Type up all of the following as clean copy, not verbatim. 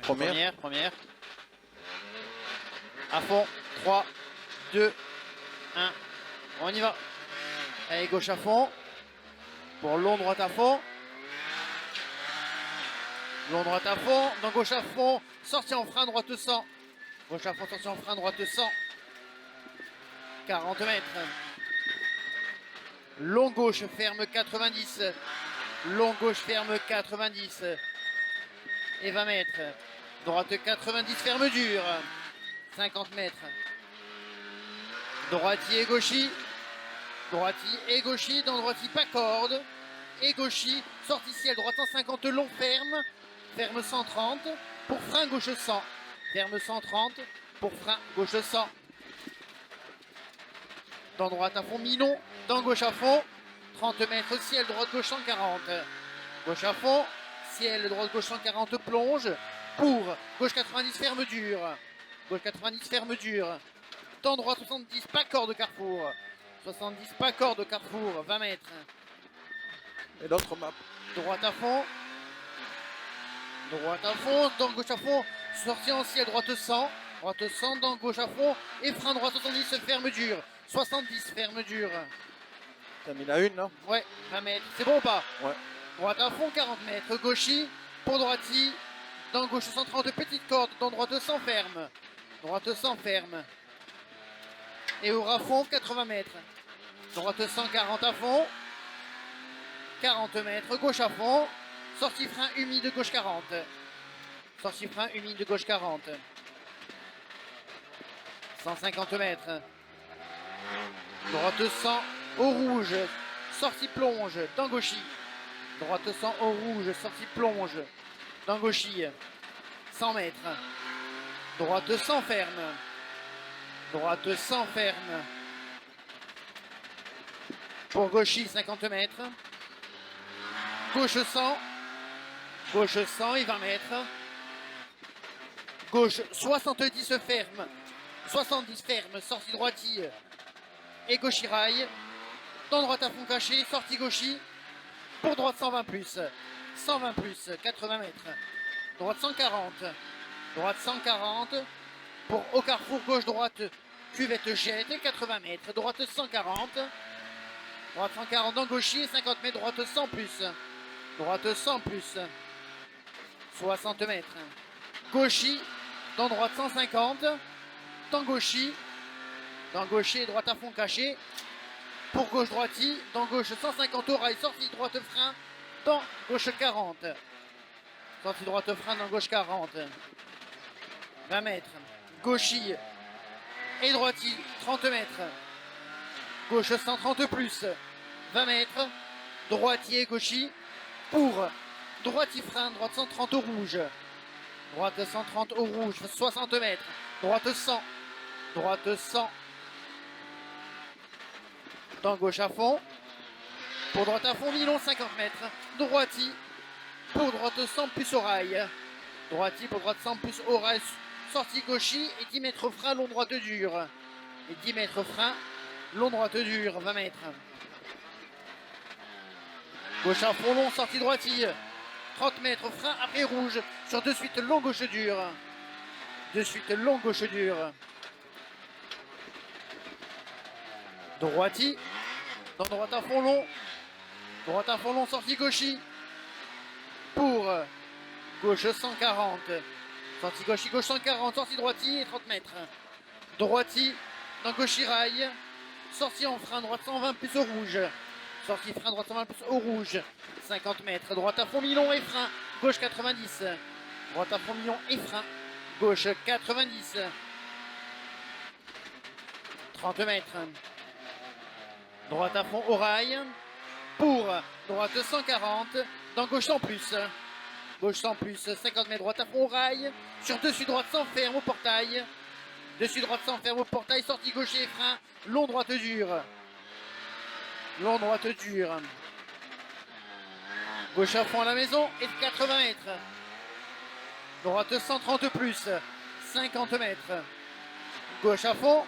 Première. Première. À fond. 3, 2, 1. On y va. Allez, gauche à fond. Pour long, droite à fond. Long, droite à fond. Dans gauche à fond. Sortie en frein, droite 100. Gauche à fond, sortie en frein, droite 100. 40 mètres. Long gauche, ferme 90. Long gauche, ferme 90. Et 20 mètres. Droite 90, ferme dure. 50 mètres. Droitier et gauchis. Droitier et gauchis. Dans droitier, pas corde. Et gauchis. Sortie ciel, droite 150, long, ferme. Ferme 130. Pour frein, gauche 100. Ferme 130. Pour frein, gauche 100. Dans droite à fond, mi-long. Dans gauche à fond. 30 mètres, ciel, droite, gauche 140. Gauche à fond. Ciel, droite, gauche 140, plonge. Pour gauche 90, ferme dure. Gauche 90, ferme dure. Dans droite 70, pas corde carrefour. 70, pas corde carrefour. 20 mètres. Et l'autre map. Droite à fond. Droite à fond. Dans gauche à fond. Sortie en ciel, droite 100. Droite 100, dans gauche à fond. Et frein droite 70, ferme dure. 70, ferme dure. T'as mis la une là? Ouais, 20 mètres. C'est bon ou pas? Ouais. Droite à fond, 40 mètres. Gauchis, pour droiti. Dans gauche 130, petite corde. Dans droite 100, ferme. Droite 100, ferme. Et au à fond, 80 mètres. Droite 140 à fond. 40 mètres. Gauche à fond. Sortie frein humide, gauche 40. Sortie frein humide, gauche 40. 150 mètres. Droite 100 au rouge. Sortie plonge. Dans gauchis. Droite 100 au rouge. Sortie plonge. Dans gauchis. 100 mètres. Droite 100 ferme. Droite 100 ferme. Pour gauchis, 50 mètres. Gauche 100. Gauche 100 et 20 mètres. Gauche 70 ferme. 70 ferme. Sortie droitie. Et gauchis rail. Dans droite à fond caché. Sortie gauchis. Pour droite 120 plus. 120 plus. 80 mètres. Droite 140. Droite 140. Pour au carrefour gauche-droite. Cuvette jette. 80 mètres. Droite 140. Droite 140 dans gauchis. 50 mètres. Droite 100 plus. Droite 100 plus. 60 mètres. Gauchis. Dans droite 150. Dans gauchis. Dans gaucher, droite à fond caché. Pour gauche droiti. Dans gauche 150 au rail. Sortie droite frein. Dans gauche 40. Sortie droite frein dans gauche 40. 20 mètres. Gauchis et droiti. 30 mètres. Gauche 130 plus. 20 mètres. Droitier gauchis. Pour droiti frein. Droite 130 au rouge. Droite 130 au rouge. 60 mètres. Droite 100. Droite 100. Dans gauche à fond. Pour droite à fond, mi-long 50 mètres. Droiti. Pour droite 100 plus au rail. Droiti pour droite 100 plus au rail. Sortie gauchis et 10 mètres frein, long droite dure. Et 10 mètres frein, long droite dure, 20 mètres. Gauche à fond long, sortie droiti. 30 mètres frein, après rouge. Sur de suite long gauche dure. De suite long gauche dure. Droiti. Dans droite à fond long. Droite à fond long, sortie gauchis. Pour gauche 140. Sortie gauchis, gauche 140. Sortie droiti et 30 mètres. Droiti. Dans gauchis rail. Sortie en frein, droite 120 plus au rouge. Sortie frein, droite 120 plus au rouge. 50 mètres. Droite à fond mi-long et frein. Gauche 90. Droite à fond mi-long et frein. Gauche 90. 30 mètres. Droite à fond au rail. Pour droite 140. Dans gauche 100 plus. Gauche 100 plus. 50 mètres. Droite à fond au rail. Sur dessus droite 100 ferme au portail. Dessus droite 100 ferme au portail. Sortie gauche et frein. Long droite dure. Long droite dure. Gauche à fond à la maison et 80 mètres. Droite 130 plus. 50 mètres. Gauche à fond.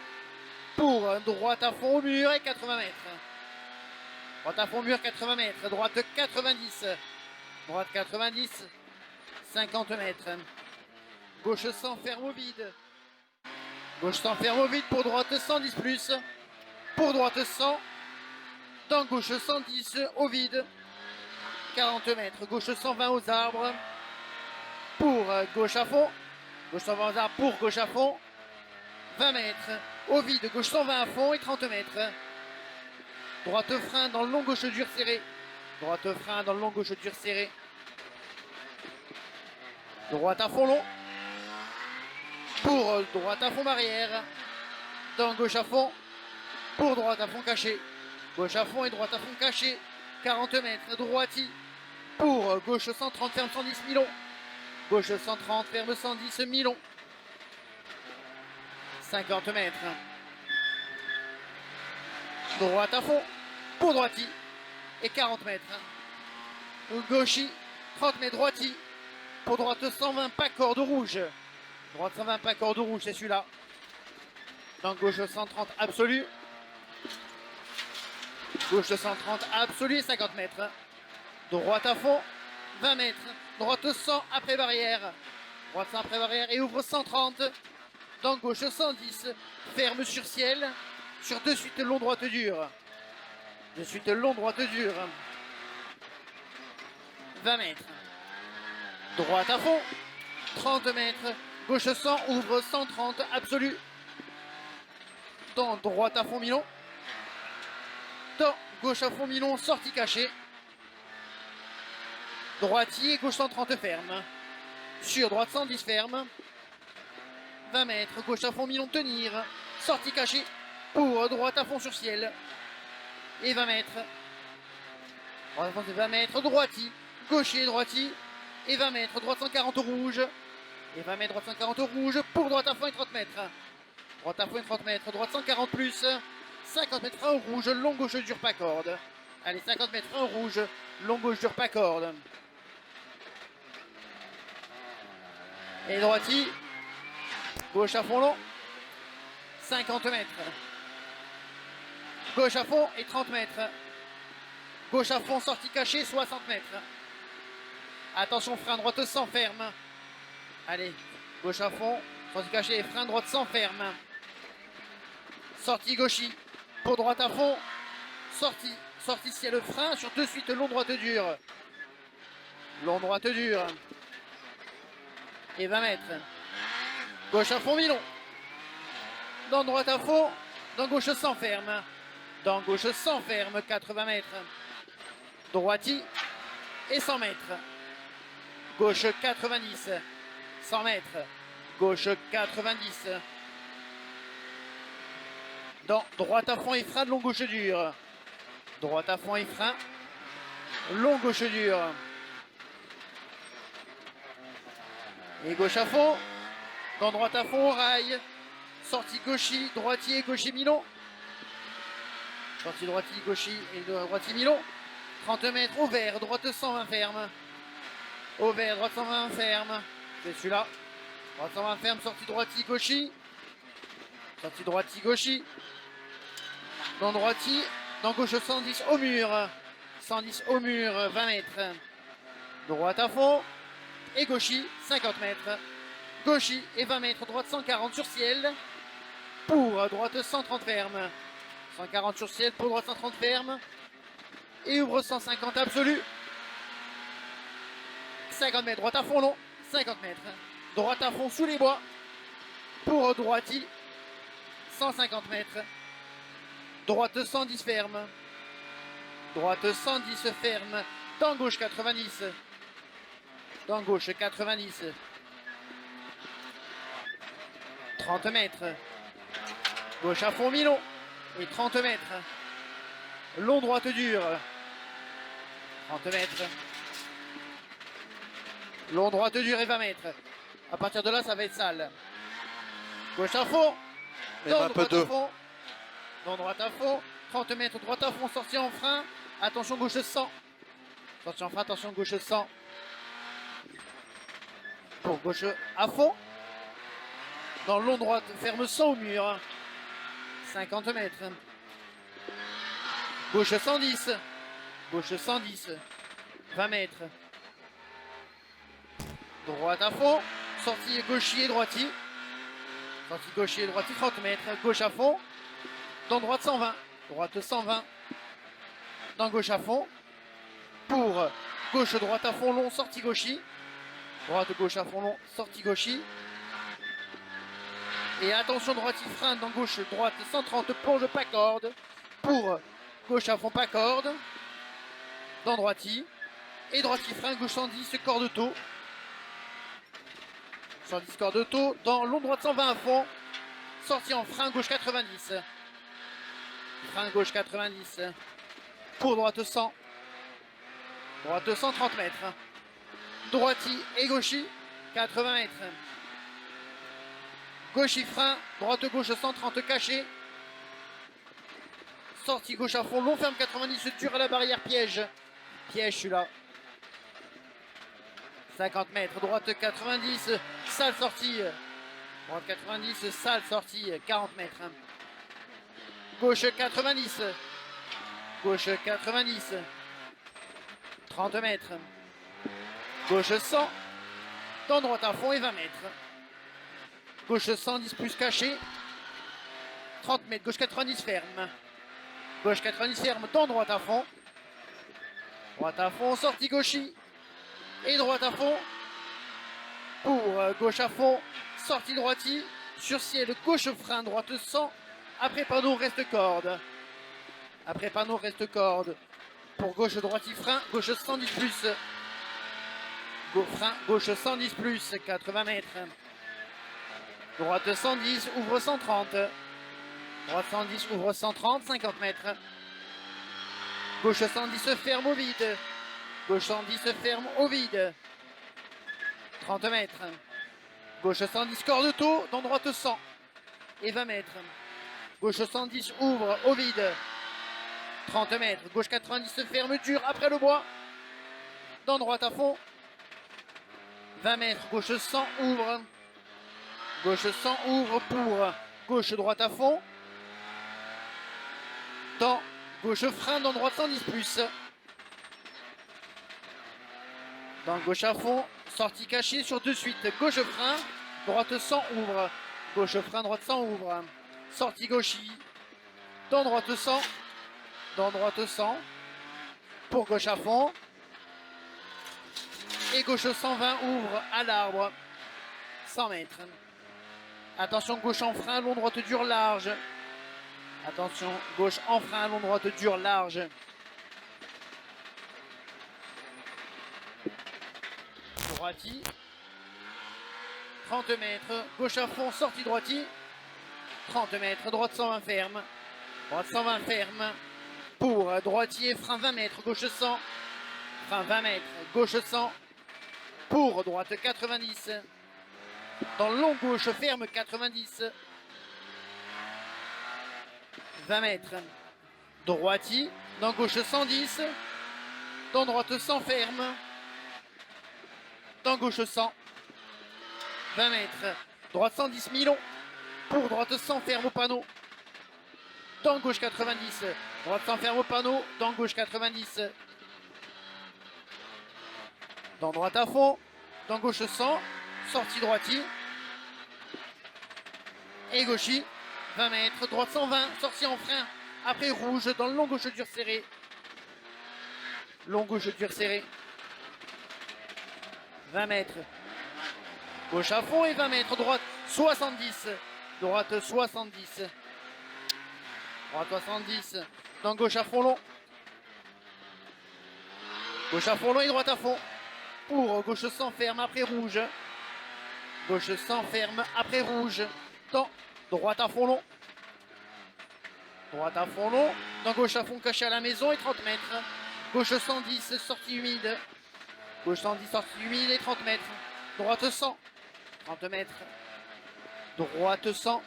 Pour droite à fond au mur et 80 mètres. Droite à fond mur 80 mètres. Droite 90. Droite 90. 50 mètres. Gauche 100, ferme au vide. Gauche 100, ferme au vide. Pour droite 110 plus. Pour droite 100. Dans gauche 110 au vide. 40 mètres. Gauche 120 aux arbres. Pour gauche à fond. Gauche 120 aux arbres pour gauche à fond. 20 mètres. Au vide. Gauche 120 à fond et 30 mètres. Droite frein dans le long gauche dur serré. Droite frein dans le long gauche dur serré. Droite à fond long. Pour droite à fond barrière. Dans gauche à fond. Pour droite à fond caché. Gauche à fond et droite à fond caché. 40 mètres. Droiti. Pour gauche 130 ferme 110 Milon. Gauche 130 ferme 110 Milon. 50 mètres. Droite à fond. Pour droiti. Et 40 mètres. Gauchi. 30 mètres droiti. Pour droite 120 pas corde rouge. Droite 120 pas corde rouge, c'est celui-là. Dans gauche 130 absolu. Gauche 130 absolu et 50 mètres. Droite à fond. 20 mètres. Droite 100 après barrière. Droite 100 après barrière et ouvre 130. Dans gauche 110. Ferme sur ciel. Sur de suite long droite dure. De suite long droite dure. 20 mètres. Droite à fond. 30 mètres. Gauche 100, ouvre 130, absolu. Dans droite à fond Milon. Dans gauche à fond Milon, sortie cachée. Droitier, gauche 130 ferme. Sur droite 110 ferme. 20 mètres, gauche à fond Milon tenir. Sortie cachée pour droite à fond sur ciel. Et 20 mètres. Droite à fond c'est 20 mètres, droiti. Gaucher, droiti. Et 20 mètres, droite 140 rouge. Et 20 mètres, droite 140 rouge. Pour droite à fond et 30 mètres. Droite à fond et 30 mètres, droite 140 plus. 50 mètres frein rouge, long gauche dur pas corde. Allez, 50 mètres frein rouge, long gauche dur pas corde. Et droiti. Gauche à fond long. 50 mètres. Gauche à fond et 30 mètres. Gauche à fond, sortie cachée, 60 mètres. Attention, frein droite sans ferme. Allez, gauche à fond, sortie cachée et frein droite sans ferme. Sortie gauchie. Pour droite à fond. Sortie. Sortie ciel frein sur de suite long droite dure. Long droite dure. Et 20 mètres. Gauche à fond Milon. Dans droite à fond. Dans gauche sans ferme. Dans gauche sans ferme. 80 mètres. Droiti. Et 100 mètres. Gauche 90. 100 mètres. Gauche 90. Dans droite à fond et frein de long gauche dure. Droite à fond et frein. Long gauche dure. Et gauche à fond. Dans droite à fond au rail. Sortie gauchie, droitier, gaucher Milon. Sortie droitier, gauchie et droitier Milon. 30 mètres au vert, droite 120 ferme. Au vert, droite 120 ferme. C'est celui-là. Droite 120 ferme, sortie droitier, gauchie. Sortie droitier, gauchie. Dans droitier, dans gauche 110 au mur. 110 au mur, 20 mètres. Droite à fond. Et gauchie, 50 mètres. Gauchie et 20 mètres, droite 140 sur ciel. Pour droite 130 ferme. 140 sur ciel, pour droite 130 ferme. Et ouvre 150 absolu. 50 mètres, droite à fond long. 50 mètres. Droite à fond sous les bois. Pour droitier. 150 mètres. Droite 110 ferme. Droite 110 ferme. Dans gauche 90. Dans gauche 90. 30 mètres. Gauche à fond Milon. Et 30 mètres. Long droite dure. 30 mètres. Long droite dure et 20 mètres. À partir de là, ça va être sale. Gauche à fond. Même un peu d'eau. Dans droite à fond. 30 mètres. Droite à fond. Sortie en frein. Attention gauche 100. Sortie en frein. Attention gauche 100. Pour gauche à fond. Dans long droite. Ferme 100 au mur. 50 mètres. Gauche 110. Gauche 110. 20 mètres. Droite à fond. sortie gauchis et droitier. Sortie gauchis et droitier, 30 mètres. Gauche à fond. Dans droite 120. Droite 120. Dans gauche à fond. Pour gauche-droite à fond long, sortie gauchis. Droite-gauche à fond long, sortie gauchis. Et attention, droitier frein dans gauche-droite 130, plonge pas corde. Pour gauche à fond, pas corde. Dans droitier. Et droitier frein, gauche 110, corde taux. 110 corde taux. Dans long droite 120 à fond. Sortie en frein, gauche 90. Frein gauche 90. Pour droite 100. Droite 130 mètres. Droitier et gauchis, 80 mètres. Gauchis frein, droite-gauche 130 caché. Sortie gauche à fond, long ferme 90, dur à la barrière, piège. Piège celui-là. 50 mètres, droite 90, sale sortie. Droite 90, sale sortie, 40 mètres. Gauche 90. Gauche 90. 30 mètres. Gauche 100. Dans droite à fond et 20 mètres. Gauche 110 plus caché. 30 mètres. Gauche 90 ferme. Gauche 90 ferme. Dans droite à fond. Droite à fond. Sortie gauchis. Et droite à fond. Pour gauche à fond. Sortie droitier. Sur ciel. Gauche frein. Droite 100. Après panneau reste corde. Après panneau reste corde. Pour gauche droitier frein. Gauche 110 plus. Frein, gauche 110 plus, 80 mètres. Droite 110, ouvre 130. Droite 110, ouvre 130, 50 mètres. Gauche 110, ferme au vide. Gauche 110, ferme au vide. 30 mètres. Gauche 110, corde taux, dans droite 100. Et 20 mètres. Gauche 110, ouvre au vide. 30 mètres. Gauche 90, ferme dur après le bois. Dans droite à fond. 20 mètres, gauche 100, ouvre. Gauche 100, ouvre pour gauche droite à fond. Dans gauche frein, dans droite 110 plus. Dans gauche à fond, sortie cachée sur de suite. Gauche frein, droite 100, ouvre. Gauche frein, droite 100, ouvre. Sortie gauchis. Dans droite 100. Dans droite 100. Pour gauche à fond. Et gauche 120 ouvre à l'arbre. 100 mètres. Attention, gauche en frein, long droite dure large. Attention, gauche en frein, long droite dure large. Droitier. 30 mètres. Gauche à fond, sortie droitier. 30 mètres. Droite 120 ferme. Droite 120 ferme. Pour droitier, frein 20 mètres. Gauche 100. Frein 20 mètres. Gauche 100. Pour droite 90. Dans le long gauche ferme 90. 20 mètres. Droitier. Dans gauche 110. Dans droite 100 ferme. Dans gauche 100. 20 mètres. Droite 110 milon. Pour droite 100 ferme au panneau. Dans gauche 90. Droite 100 ferme au panneau. Dans gauche 90. Dans droite à fond. Dans gauche 100. Sortie droitier. Et gauchis. 20 mètres. Droite 120. Sortie en frein. Après rouge. Dans le long gauche dur serré. Long gauche dur serré. 20 mètres. Gauche à fond et 20 mètres. Droite 70. Droite 70. Droite 70. Dans gauche à fond long. Gauche à fond long et droite à fond. Pour gauche 100 ferme après rouge. Gauche 100 ferme après rouge. Dans droite à fond long. Droite à fond long. Dans gauche à fond caché à la maison et 30 mètres. Gauche 110 sortie humide. Gauche 110 sortie humide et 30 mètres. Droite 100. 30 mètres. Droite 100.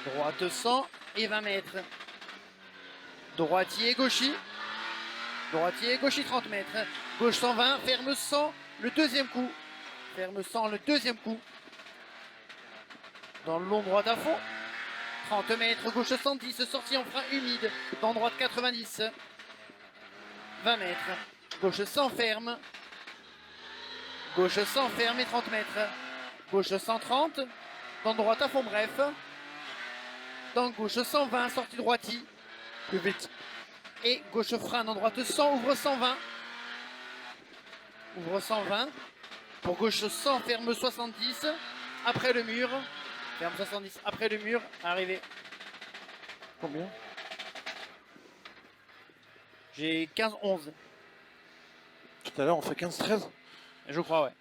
Droite 100 et 20 mètres. Droitier gauchis. Droitier gauchis 30 mètres. Gauche 120, ferme 100, le deuxième coup. Ferme 100, le deuxième coup. Dans le long droite à fond. 30 mètres, gauche 110, sortie en frein humide. Dans droite 90. 20 mètres. Gauche 100 ferme. Gauche 100, ferme et 30 mètres. Gauche 130, dans droite à fond bref. Dans gauche 120, sortie droitie. Plus vite. Et gauche frein, dans droite 100, ouvre 120. Ouvre 120. Pour gauche 100, ferme 70. Après le mur. Ferme 70 après le mur. Arrivé. Combien? J'ai 15-11. Tout à l'heure, on fait 15-13. Je crois, ouais.